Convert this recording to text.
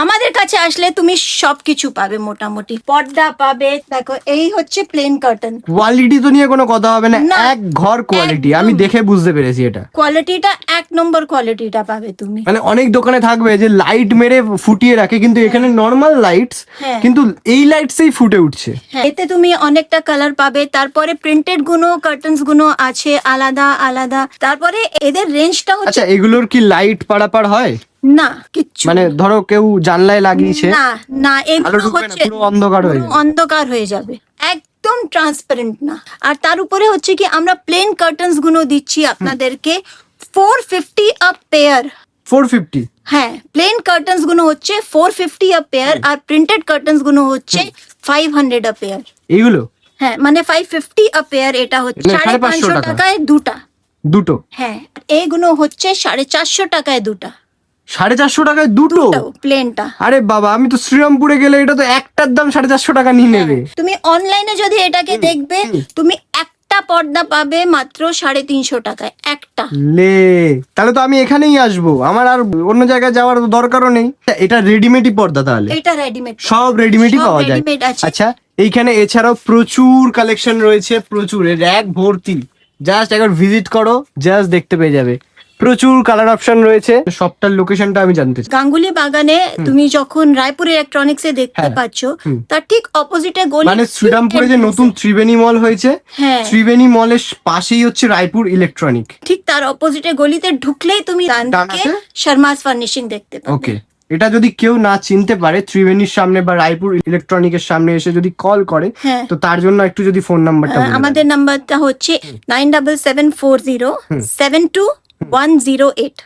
আমাদের কাছে আসলে তুমি সবকিছু পাবে, মোটামুটি পর্দা পাবে। দেখো এই হচ্ছে প্লেন কার্টেন। কোয়ালিটি তো নিয়ে কোনো কথা হবে না, না, এক ঘর কোয়ালিটি। একদম। আমি দেখে বুঝতে পেরেছি এটা কোয়ালিটিটা 1 নম্বর কোয়ালিটিটা পাবে তুমি। মানে অনেক দোকানে থাকবে যে লাইট মেরে ফুটিয়ে রাখে, কিন্তু এখানে নর্মাল লাইটস, হ্যাঁ। কিন্তু এই লাইটসেই ফুটে উঠছে। হ্যাঁ, এতে তুমি অনেকটা কালার পাবে। তারপরে প্রিন্টেড গুলো কার্টেন্স গুলো আছে আলাদা আলাদা। তারপরে এদের রেঞ্জটা হচ্ছে, আচ্ছা, এগুলোর কি লাইট পাড়াপাড় হয়? না কিচ্ছু মানে ধরো কেউ জানলায় লাগিয়েছে, না না, আলো এগুলো ঢুকবে না, হচ্ছে পুরো অন্ধকার হয়ে পুরো যাবে। অন্ধকার হয়ে যাবে, একদম ট্রান্সপারেন্ট না। আর তার উপরে হচ্ছে কি আমরা প্লেন কার্টেন্স গুলো দিচ্ছি আপনাদেরকে 450 আ পেয়ার। 450? হ্যাঁ, প্লেন কার্টেন্স গুলো হচ্ছে 450 আ পেয়ার, আর প্রিন্টেড কার্টেন্স গুলো হচ্ছে 500 আ পেয়ার। এইগুলো হ্যাঁ, মানে 550 আ পেয়ার। এটা হচ্ছে মানে 550 550 টাকা। টাকায় দুটা। দুটো হ্যাঁ, এইগুলো হচ্ছে 450 টাকায় দুটা। 450 টাকায় দুটো? প্লেনটা। আরে বাবা, আমি তো শ্রীরামপুরে গেলে এটা তো একটার দাম 450 টাকা নিয়ে নেবে। তুমি অনলাইনে যদি এটাকে দেখবে, তুমি একটা পর্দা পাবে মাত্র 350 টাকায় একটা। লে, তাহলে তো আমি এখানেই আসবো, আমার আর অন্য জায়গায় যাওয়ার দরকারও নেই। এটা রেডিমেডই পর্দা তাহলে? এটা রেডিমেড, সব রেডিমেডই সব পাওয়া যায়। রেডিমেড আছে। আচ্ছা, এইখানে এছাড়াও প্রচুর কালেকশন রয়েছে, প্রচুর, র্যাক ভর্তি। জাস্ট একবার ভিজিট করো, জাস্ট দেখতে পেয়ে যাবে। প্রচুর কালার অপশন রয়েছে। শপটার লোকেশনটা আমি জানতে চাই। গাঙ্গুলি বাগানে তুমি যখন রায়পুর ইলেকট্রনিক্স এ দেখতে হ্যাঁ। পাচ্ছ, তার ঠিক অপোজিটে গলি, মানে শ্রীরামপুরে যে নতুন ত্রিবেণী মল হয়েছে, হ্যাঁ, ত্রিবেণী মলের পাশেই হচ্ছে রায়পুর ইলেকট্রনিক। ঠিক তার অপোজিটে গলিতে ঢুকলেই তুমি ডান দিকে ডানাতে? শর্মাস ফার্নিশিং দেখতে পাবে। ওকে, এটা যদি কেউ না চিনতে পারে, ত্রিবেণীর সামনে বা রায়পুর ইলেকট্রনিকের সামনে এসে যদি কল করে, হ্যাঁ। তো তার জন্য একটু যদি ফোন নাম্বারটা বলে দেন। আমাদের নাম্বারটা হচ্ছে 9774072108।